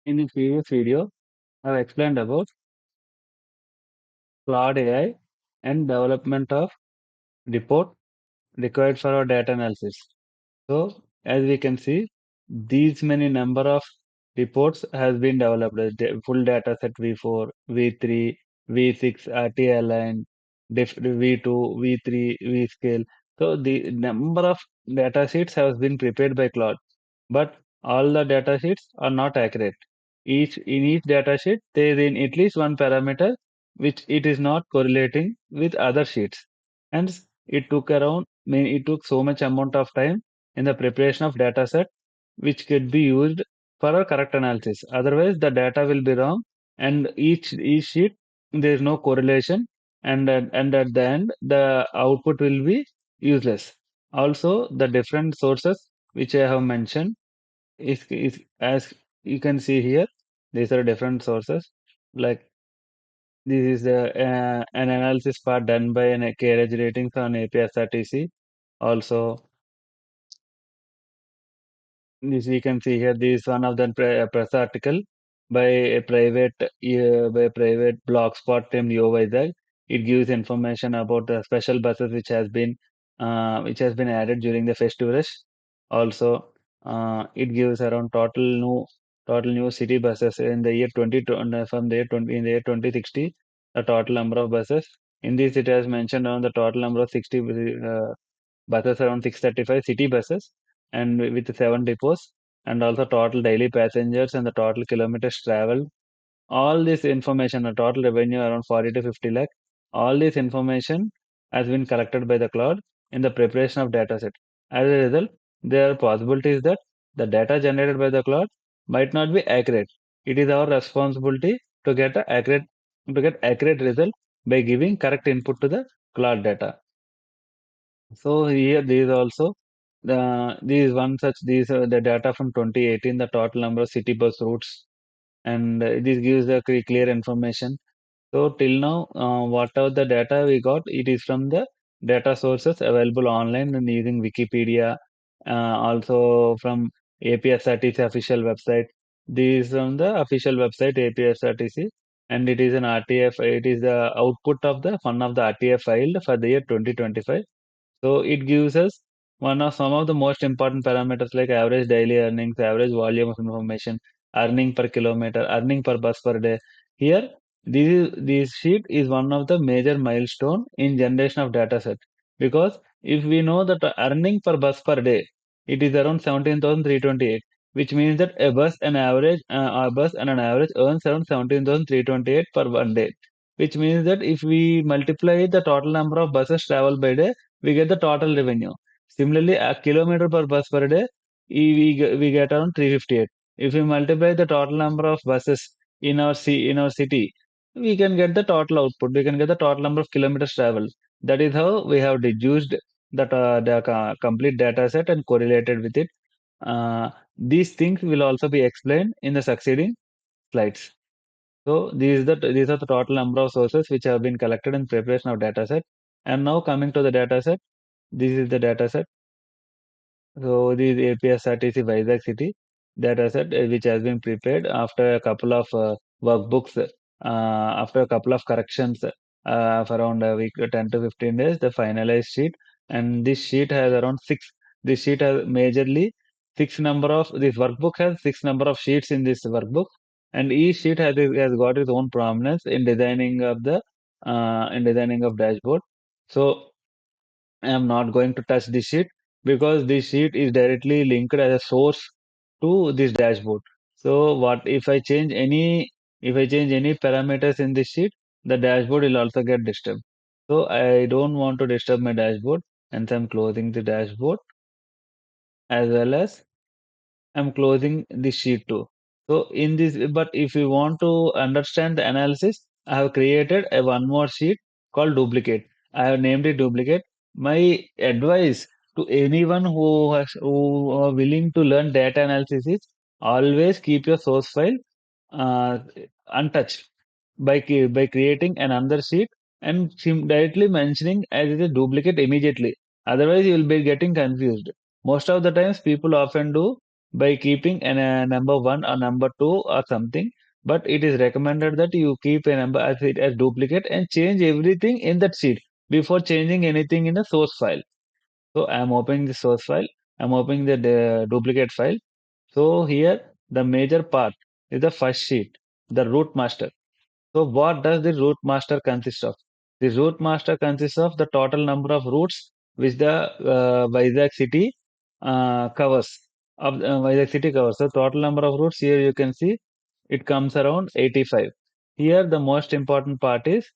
In the previous video, I've explained about Cloud AI and development of report required for our data analysis. So, as we can see, these many number of reports has been developed. Full data set V4, V3, V6, RT aligned, V2, V3, V scale. So the number of data sheets has been prepared by Cloud, but all the data sheets are not accurate. In each data sheet, there is in at least one parameter which it is not correlating with other sheets. Hence, it took so much amount of time in the preparation of data set which could be used for a correct analysis. Otherwise, the data will be wrong, and each sheet there is no correlation, and at the end the output will be useless. Also, the different sources which I have mentioned is as you can see here. These are different sources. Like this is an analysis part done by an carriage ratings on APSRTC. Also, this we can see here. This is one of the press article by a private blogspot named Yo Vizag. It gives information about the special buses which has been added during the festival rush. Also, it gives around total new city buses in the year 2020 from the year 20 in the year 2060. The total number of buses. In this, it has mentioned on the total number of 60 buses around 635 city buses and with 7 depots, and also total daily passengers and the total kilometers traveled. All this information, a total revenue around 40 to 50 lakh, all this information has been collected by the cloud in the preparation of dataset. As a result, there are possibilities that the data generated by the cloud might not be accurate. It is our responsibility to get accurate result by giving correct input to the cloud data. So here there is also these one such these are the data from 2018, the total number of city bus routes, and this gives the clear information. So till now, whatever the data we got, it is from the data sources available online and using Wikipedia, also from APSRTC official website. This is from the official website APSRTC, and it is an RTF. It is the output of the one of the RTF file for the year 2025. So it gives us some of the most important parameters like average daily earnings, average volume of information, earning per kilometer, earning per bus per day. Here, this sheet is one of the major milestone in generation of data set, because if we know that the earning per bus per day, it is around 17,328, which means that a bus and an average earns around 17,328 per one day, which means that if we multiply the total number of buses traveled by day, we get the total revenue. Similarly, a kilometer per bus per day, we get around 358. If we multiply the total number of buses in our city, we can get the total output. We can get the total number of kilometers traveled. That is how we have deduced the complete data set and correlated with it. These things will also be explained in the succeeding slides. So these are the total number of sources which have been collected in preparation of data set. And now coming to the data set, this is the data set. So this APSRTC Vizagcity data set which has been prepared after a couple of workbooks, after a couple of corrections for around a week, 10 to 15 days, the finalized sheet. And this sheet has around six. This sheet has majorly this workbook has six number of sheets in this workbook, and each sheet has got its own prominence in designing of dashboard. So I am not going to touch this sheet because this sheet is directly linked as a source to this dashboard. So what if I change any parameters in this sheet, the dashboard will also get disturbed. So I don't want to disturb my dashboard, and so I'm closing the dashboard as well as I'm closing this sheet too. So but if you want to understand the analysis, I have created a one more sheet called duplicate. I have named it duplicate. My advice to anyone who are willing to learn data analysis is always keep your source file uh, untouched by creating another sheet and directly mentioning as it is a duplicate immediately. Otherwise, you will be getting confused. Most of the times, people often do. by keeping a number one or number two or something. But it is recommended that you keep a number as it as duplicate and change everything in that sheet before changing anything in the source file. So I am opening the source file. I'm opening the duplicate file. So here the major part is the first sheet, the root master. So what does the root master consist of? The root master consists of the total number of routes which the Vizag city covers. Vizag city covers. So total number of routes here you can see it comes around 85. Here the most important part is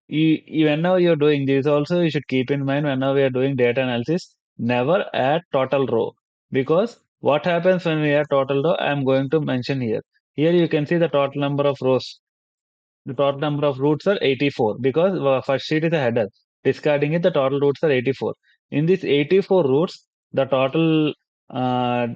whenever you're doing this also you should keep in mind whenever you're doing data analysis, never add total row, because what happens when we add total row I'm going to mention here. Here you can see the total number of rows, the total number of routes are 84 because first sheet is a header. Discarding it, the total routes are 84. In these 84 routes, the total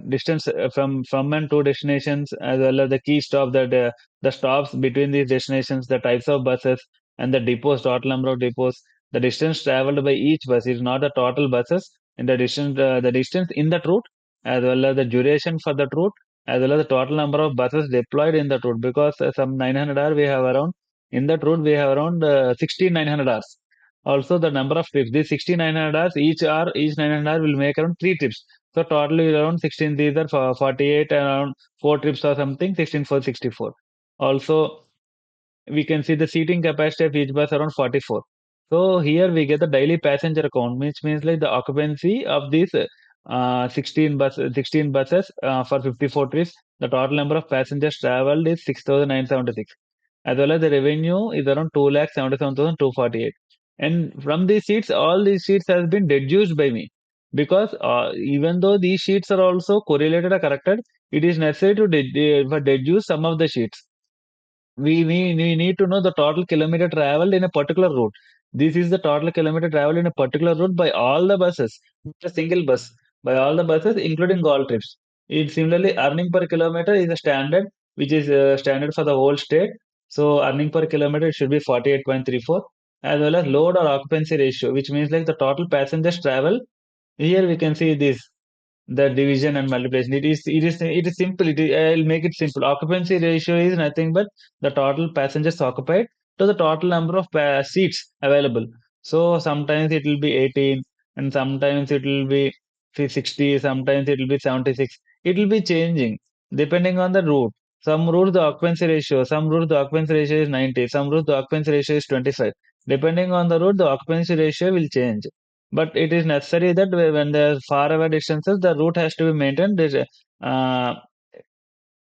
distance from and to destinations, as well as the key stop, that the stops between these destinations, the types of buses, and the depots, total number of depots, the distance traveled by each bus is not the total buses, and the distance in that route, as well as the duration for that route, as well as the total number of buses deployed in that route. Because some 900 hour we have around in that route, we have around 16,900 hours. Also, the number of trips. These 16,900 hours, each 900 hour will make around 3 trips. So, totally around 16, these are 48, around 4 trips or something, 16 for 64. Also, we can see the seating capacity of each bus around 44. So, here we get the daily passenger count, which means like the occupancy of these 16 buses for 54 trips. The total number of passengers traveled is 6,976, as well as the revenue is around 2,77,248. And from these sheets, all these sheets has been deduced by me, because even though these sheets are also correlated or corrected, it is necessary to deduce some of the sheets. We need to know the total kilometer traveled in a particular route. This is the total kilometer traveled in a particular route by all the buses, not a single bus, by all the buses, including all trips. Similarly, earning per kilometer is a standard, which is standard for the whole state. So, earning per kilometer should be 48.34, as well as load or occupancy ratio, which means like the total passengers travel. Here we can see this, the division and multiplication. It is simple. I'll make it simple. Occupancy ratio is nothing but the total passengers occupied to the total number of seats available. So sometimes it will be 18, and sometimes it will be 60, sometimes it will be 76. It will be changing depending on the route. Some routes the occupancy ratio, some routes the occupancy ratio is 90, some routes the occupancy ratio is 25. Depending on the route, the occupancy ratio will change, but it is necessary that when there are far away distances, the route has to be maintained, uh,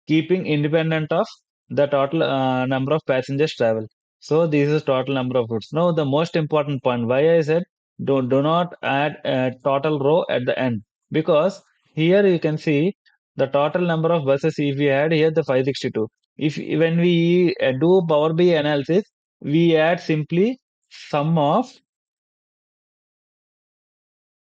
keeping independent of the total number of passengers travel. So this is total number of routes. Now the most important point, why I said do not add a total row at the end, because here you can see the total number of buses. If we add here the 562, if when we do Power BI analysis, we add simply sum of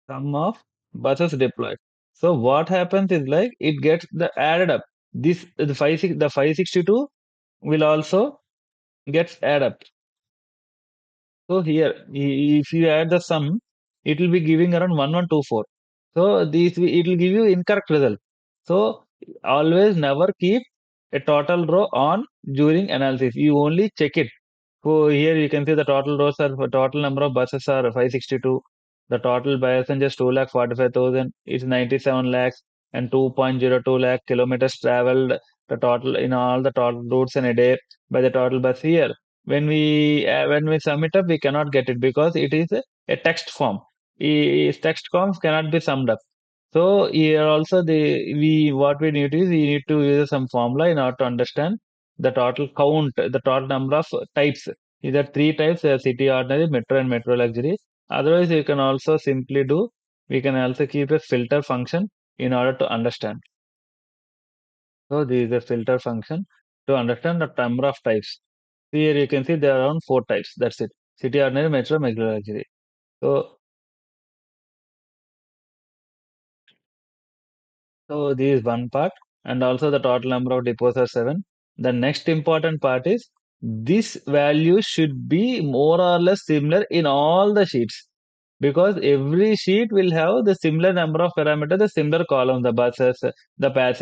sum of buses deployed. So what happens is like it gets the added up. This the 562 will also gets add up. So here, if you add the sum, it will be giving around 1124. So it will give you incorrect result. So always never keep a total row on during analysis. You only check it. So here you can see the total rows are total number of buses are 562. The total passengers 2,45,000 is 97 lakhs and 2.02 lakh kilometers traveled. The total in all the total routes in a day by the total bus here. When we sum it up, we cannot get it because it is a text form. Text forms cannot be summed up. So here also we what we need is we need to use some formula in order to understand the total count, the total number of types. Either three types: city, ordinary, metro, and metro luxury. Otherwise, you can also simply do. We can also keep a filter function in order to understand. So this is a filter function to understand the number of types. Here you can see there are around four types. That's it: city, ordinary, metro, metro luxury. So So this is one part, and also the total number of depots are 7. The next important part is this value should be more or less similar in all the sheets, because every sheet will have the similar number of parameters, the similar column, the buses, the passengers.